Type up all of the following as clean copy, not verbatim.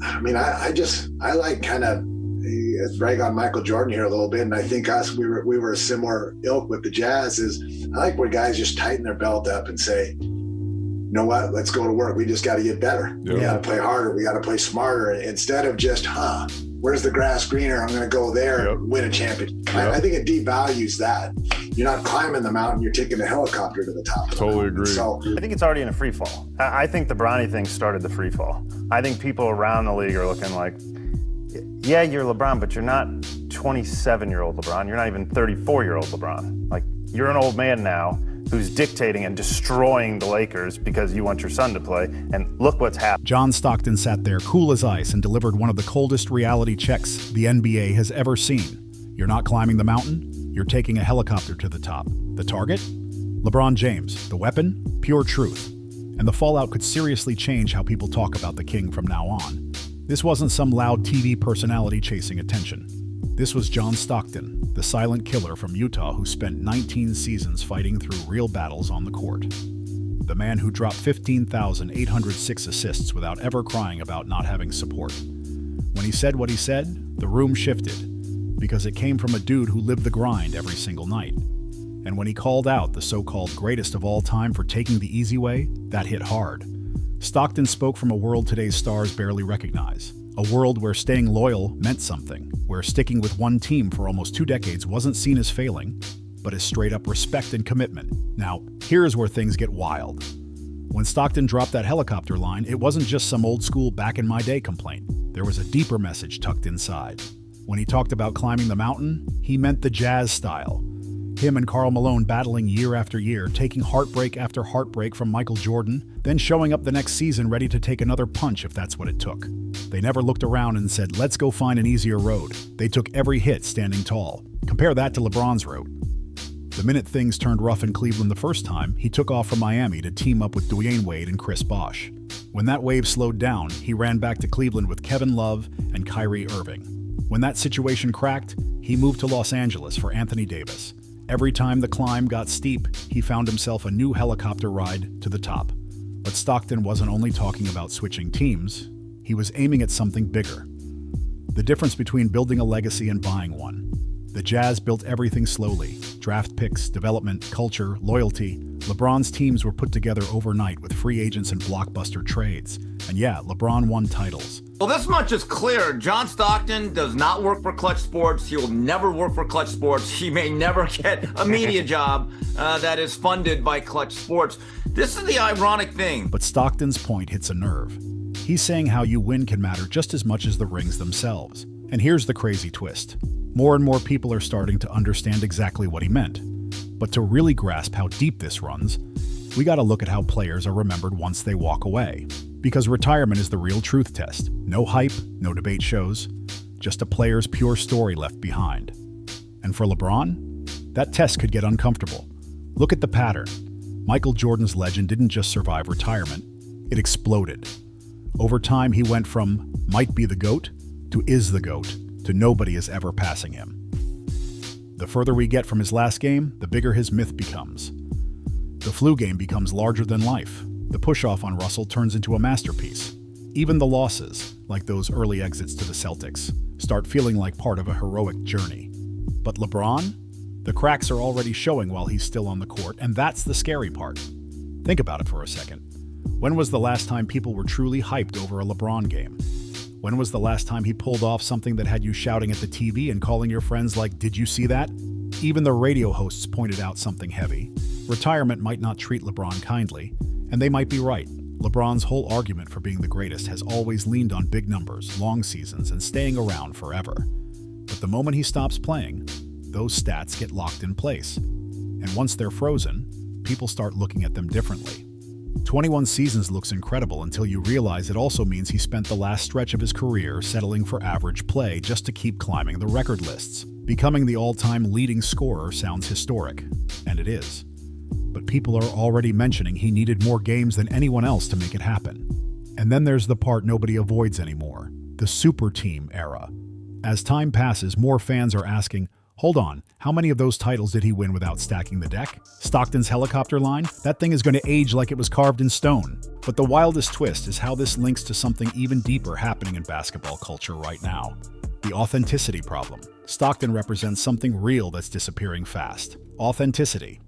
I mean, I like kind of rag on Michael Jordan here a little bit, and I think we were a similar ilk with the Jazz. Is I like where guys just tighten their belt up and say, you know what, let's go to work. We just got to get better. Yep. We got to play harder. We got to play smarter instead of just, where's the grass greener? I'm going to go there and win a championship. Yep. I think it devalues that. You're not climbing the mountain. You're taking a helicopter to the top. Totally agree. So I think it's already in a free fall. I think the Bronny thing started the free fall. I think people around the league are looking like, yeah, you're LeBron, but you're not 27-year-old LeBron. You're not even 34-year-old LeBron. Like, you're an old man now who's dictating and destroying the Lakers because you want your son to play, and look what's happened. John Stockton sat there cool as ice and delivered one of the coldest reality checks the NBA has ever seen. You're not climbing the mountain, you're taking a helicopter to the top. The target? LeBron James. The weapon? Pure truth. And the fallout could seriously change how people talk about the king from now on. This wasn't some loud TV personality chasing attention. This was John Stockton, the silent killer from Utah who spent 19 seasons fighting through real battles on the court. The man who dropped 15,806 assists without ever crying about not having support. When he said what he said, the room shifted, because it came from a dude who lived the grind every single night. And when he called out the so-called greatest of all time for taking the easy way, that hit hard. Stockton spoke from a world today's stars barely recognize. A world where staying loyal meant something, where sticking with one team for almost 2 decades wasn't seen as failing, but as straight-up respect and commitment. Now, here's where things get wild. When Stockton dropped that helicopter line, it wasn't just some old-school back-in-my-day complaint. There was a deeper message tucked inside. When he talked about climbing the mountain, he meant the Jazz style. Him and Karl Malone battling year after year, taking heartbreak after heartbreak from Michael Jordan, then showing up the next season ready to take another punch if that's what it took. They never looked around and said, let's go find an easier road. They took every hit standing tall. Compare that to LeBron's route. The minute things turned rough in Cleveland the first time, he took off from Miami to team up with Dwayne Wade and Chris Bosh. When that wave slowed down, he ran back to Cleveland with Kevin Love and Kyrie Irving. When that situation cracked, he moved to Los Angeles for Anthony Davis. Every time the climb got steep, he found himself a new helicopter ride to the top. But Stockton wasn't only talking about switching teams, he was aiming at something bigger. The difference between building a legacy and buying one. The Jazz built everything slowly. Draft picks, development, culture, loyalty. LeBron's teams were put together overnight with free agents and blockbuster trades. And yeah, LeBron won titles. Well, this much is clear. John Stockton does not work for Clutch Sports. He will never work for Clutch Sports. He may never get a media job that is funded by Clutch Sports. This is the ironic thing. But Stockton's point hits a nerve. He's saying how you win can matter just as much as the rings themselves. And here's the crazy twist. More and more people are starting to understand exactly what he meant. But to really grasp how deep this runs, we gotta look at how players are remembered once they walk away. Because retirement is the real truth test. No hype, no debate shows, just a player's pure story left behind. And for LeBron, that test could get uncomfortable. Look at the pattern. Michael Jordan's legend didn't just survive retirement, it exploded. Over time, he went from might be the GOAT to is the GOAT to nobody is ever passing him. The further we get from his last game, the bigger his myth becomes. The flu game becomes larger than life. The push-off on Russell turns into a masterpiece. Even the losses, like those early exits to the Celtics, start feeling like part of a heroic journey. But LeBron? The cracks are already showing while he's still on the court, and that's the scary part. Think about it for a second. When was the last time people were truly hyped over a LeBron game? When was the last time he pulled off something that had you shouting at the TV and calling your friends like, did you see that? Even the radio hosts pointed out something heavy. Retirement might not treat LeBron kindly, and they might be right. LeBron's whole argument for being the greatest has always leaned on big numbers, long seasons, and staying around forever. But the moment he stops playing, those stats get locked in place. And once they're frozen, people start looking at them differently. 21 seasons looks incredible until you realize it also means he spent the last stretch of his career settling for average play just to keep climbing the record lists. Becoming the all-time leading scorer sounds historic, and it is. But people are already mentioning he needed more games than anyone else to make it happen. And then there's the part nobody avoids anymore, the super team era. As time passes, more fans are asking, Hold on, how many of those titles did he win without stacking the deck? Stockton's helicopter line? That thing is going to age like it was carved in stone. But the wildest twist is how this links to something even deeper happening in basketball culture right now. The authenticity problem. Stockton represents something real that's disappearing fast. Authenticity.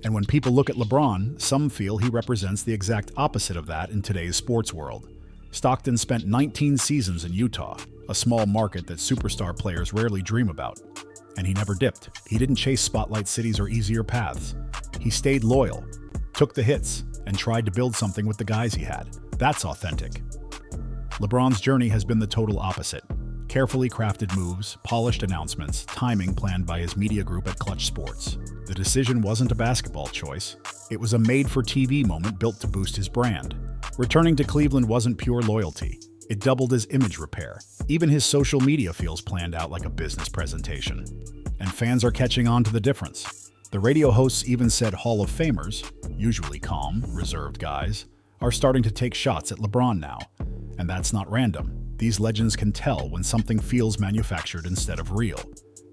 And when people look at LeBron, some feel he represents the exact opposite of that in today's sports world. Stockton spent 19 seasons in Utah, a small market that superstar players rarely dream about. And he never dipped. He didn't chase spotlight cities or easier paths. He stayed loyal, took the hits, and tried to build something with the guys he had. That's authentic. LeBron's journey has been the total opposite. Carefully crafted moves, polished announcements, timing planned by his media group at Clutch Sports. The decision wasn't a basketball choice. It was a made-for-TV moment built to boost his brand. Returning to Cleveland wasn't pure loyalty. It doubled as image repair. Even his social media feels planned out like a business presentation. And fans are catching on to the difference. The radio hosts even said Hall of Famers, usually calm, reserved guys, are starting to take shots at LeBron now. And that's not random. These legends can tell when something feels manufactured instead of real.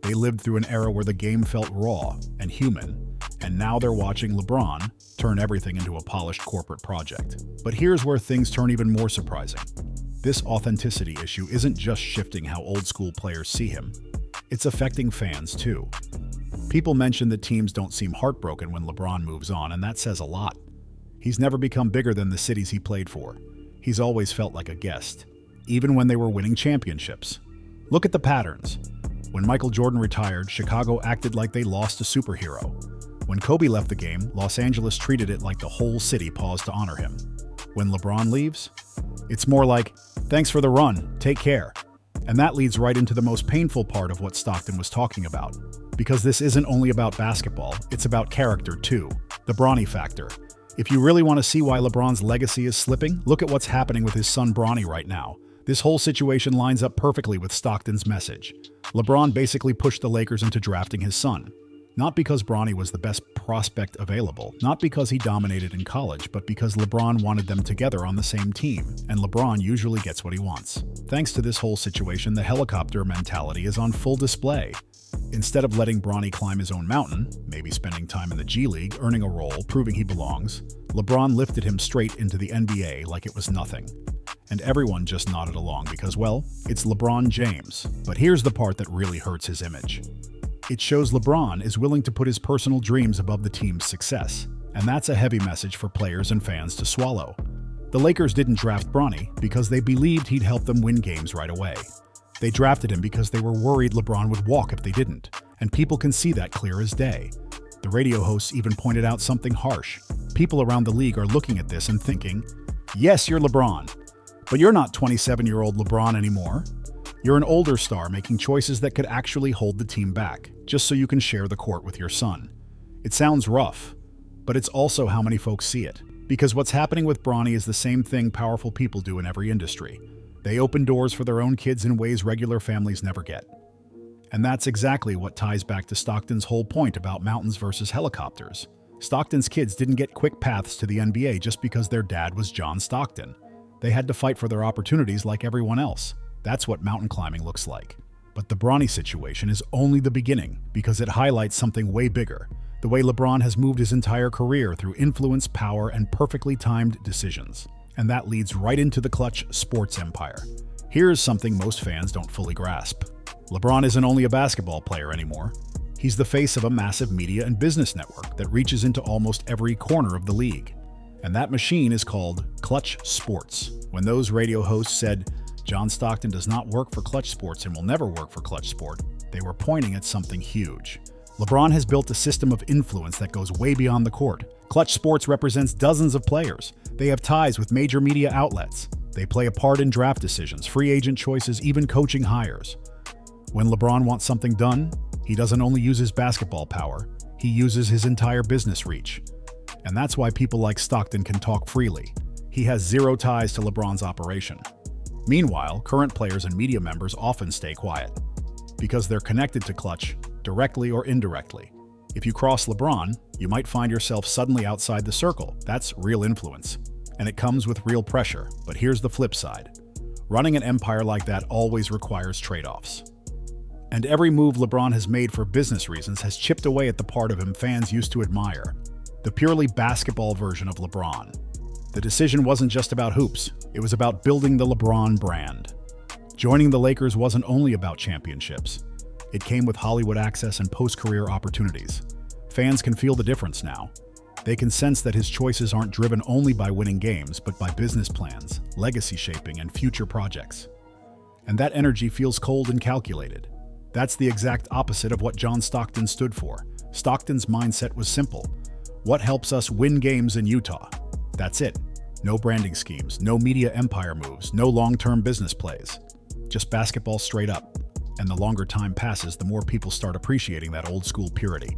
They lived through an era where the game felt raw and human, and now they're watching LeBron turn everything into a polished corporate project. But here's where things turn even more surprising. This authenticity issue isn't just shifting how old-school players see him. It's affecting fans, too. People mention that teams don't seem heartbroken when LeBron moves on, and that says a lot. He's never become bigger than the cities he played for. He's always felt like a guest, even when they were winning championships. Look at the patterns. When Michael Jordan retired, Chicago acted like they lost a superhero. When Kobe left the game, Los Angeles treated it like the whole city paused to honor him. When LeBron leaves, it's more like, thanks for the run, take care. And that leads right into the most painful part of what Stockton was talking about. Because this isn't only about basketball, it's about character too. The Bronny factor. If you really want to see why LeBron's legacy is slipping, look at what's happening with his son Bronny right now. This whole situation lines up perfectly with Stockton's message. LeBron basically pushed the Lakers into drafting his son. Not because Bronny was the best prospect available, not because he dominated in college, but because LeBron wanted them together on the same team, and LeBron usually gets what he wants. Thanks to this whole situation, the helicopter mentality is on full display. Instead of letting Bronny climb his own mountain, maybe spending time in the G League, earning a role, proving he belongs, LeBron lifted him straight into the NBA like it was nothing. And everyone just nodded along because, well, it's LeBron James. But here's the part that really hurts his image. It shows LeBron is willing to put his personal dreams above the team's success. And that's a heavy message for players and fans to swallow. The Lakers didn't draft Bronny because they believed he'd help them win games right away. They drafted him because they were worried LeBron would walk if they didn't. And people can see that clear as day. The radio hosts even pointed out something harsh. People around the league are looking at this and thinking, yes, you're LeBron, but you're not 27-year-old LeBron anymore. You're an older star making choices that could actually hold the team back, just so you can share the court with your son. It sounds rough, but it's also how many folks see it. Because what's happening with Bronny is the same thing powerful people do in every industry. They open doors for their own kids in ways regular families never get. And that's exactly what ties back to Stockton's whole point about mountains versus helicopters. Stockton's kids didn't get quick paths to the NBA just because their dad was John Stockton. They had to fight for their opportunities like everyone else. That's what mountain climbing looks like. But the Bronny situation is only the beginning because it highlights something way bigger. The way LeBron has moved his entire career through influence, power, and perfectly timed decisions. And that leads right into the Clutch sports empire. Here's something most fans don't fully grasp. LeBron isn't only a basketball player anymore. He's the face of a massive media and business network that reaches into almost every corner of the league. And that machine is called Clutch Sports. When those radio hosts said, John Stockton does not work for Clutch Sports and will never work for Clutch Sport, they were pointing at something huge. LeBron has built a system of influence that goes way beyond the court. Clutch Sports represents dozens of players. They have ties with major media outlets. They play a part in draft decisions, free agent choices, even coaching hires. When LeBron wants something done, he doesn't only use his basketball power, he uses his entire business reach. And that's why people like Stockton can talk freely. He has zero ties to LeBron's operation. Meanwhile, current players and media members often stay quiet because they're connected to Clutch directly or indirectly. If you cross LeBron, you might find yourself suddenly outside the circle. That's real influence. And it comes with real pressure. But here's the flip side. Running an empire like that always requires trade-offs. And every move LeBron has made for business reasons has chipped away at the part of him fans used to admire, the purely basketball version of LeBron. The decision wasn't just about hoops, it was about building the LeBron brand. Joining the Lakers wasn't only about championships. It came with Hollywood access and post-career opportunities. Fans can feel the difference now. They can sense that his choices aren't driven only by winning games, but by business plans, legacy shaping, and future projects. And that energy feels cold and calculated. That's the exact opposite of what John Stockton stood for. Stockton's mindset was simple. What helps us win games in Utah? That's it. No branding schemes, no media empire moves, no long-term business plays. Just basketball straight up. And the longer time passes, the more people start appreciating that old-school purity.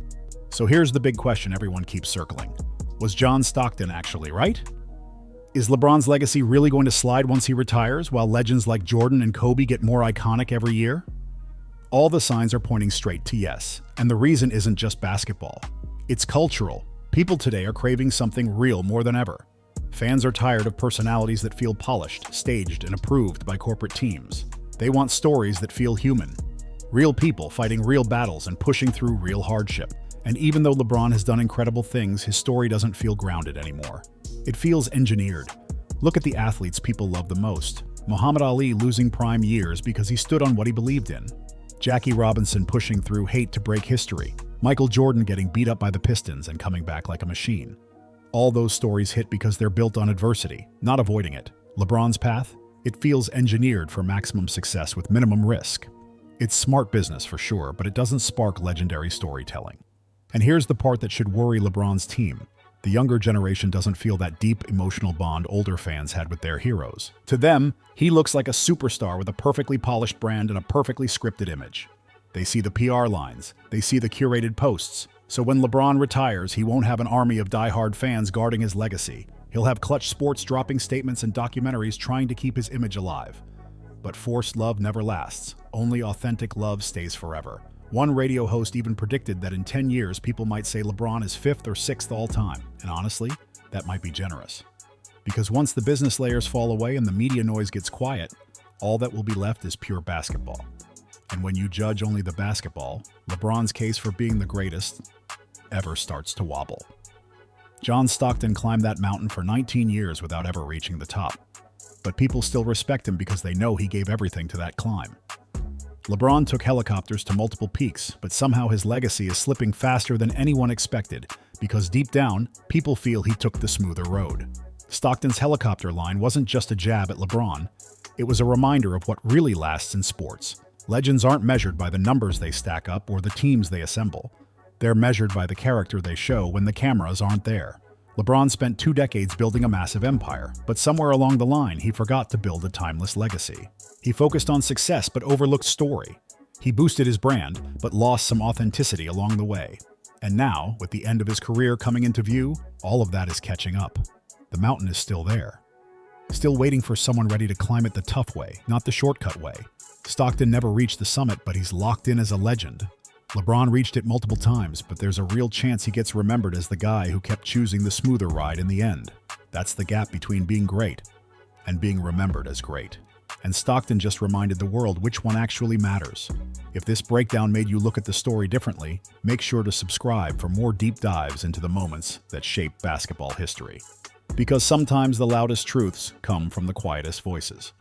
So here's the big question everyone keeps circling. Was John Stockton actually right? Is LeBron's legacy really going to slide once he retires, while legends like Jordan and Kobe get more iconic every year? All the signs are pointing straight to yes, and the reason isn't just basketball. It's cultural. People today are craving something real more than ever. Fans are tired of personalities that feel polished, staged, and approved by corporate teams. They want stories that feel human. Real people fighting real battles and pushing through real hardship. And even though LeBron has done incredible things, his story doesn't feel grounded anymore. It feels engineered. Look at the athletes people love the most. Muhammad Ali losing prime years because he stood on what he believed in. Jackie Robinson pushing through hate to break history. Michael Jordan getting beat up by the Pistons and coming back like a machine. All those stories hit because they're built on adversity, not avoiding it. LeBron's path? It feels engineered for maximum success with minimum risk. It's smart business for sure, but it doesn't spark legendary storytelling. And here's the part that should worry LeBron's team. The younger generation doesn't feel that deep emotional bond older fans had with their heroes. To them, he looks like a superstar with a perfectly polished brand and a perfectly scripted image. They see the PR lines, they see the curated posts. So when LeBron retires, he won't have an army of die-hard fans guarding his legacy. He'll have Clutch Sports dropping statements and documentaries trying to keep his image alive. But forced love never lasts. Only authentic love stays forever. One radio host even predicted that in 10 years, people might say LeBron is 5th or 6th all time. And honestly, that might be generous. Because once the business layers fall away and the media noise gets quiet, all that will be left is pure basketball. And when you judge only the basketball, LeBron's case for being the greatest ever starts to wobble. John Stockton climbed that mountain for 19 years without ever reaching the top. But people still respect him because they know he gave everything to that climb. LeBron took helicopters to multiple peaks, but somehow his legacy is slipping faster than anyone expected because deep down, people feel he took the smoother road. Stockton's helicopter line wasn't just a jab at LeBron. It was a reminder of what really lasts in sports. Legends aren't measured by the numbers they stack up or the teams they assemble. They're measured by the character they show when the cameras aren't there. LeBron spent 2 decades building a massive empire, but somewhere along the line, he forgot to build a timeless legacy. He focused on success but overlooked story. He boosted his brand, but lost some authenticity along the way. And now, with the end of his career coming into view, all of that is catching up. The mountain is still there. Still waiting for someone ready to climb it the tough way, not the shortcut way. Stockton never reached the summit, but he's locked in as a legend. LeBron reached it multiple times, but there's a real chance he gets remembered as the guy who kept choosing the smoother ride in the end. That's the gap between being great and being remembered as great. And Stockton just reminded the world which one actually matters. If this breakdown made you look at the story differently, make sure to subscribe for more deep dives into the moments that shape basketball history. Because sometimes the loudest truths come from the quietest voices.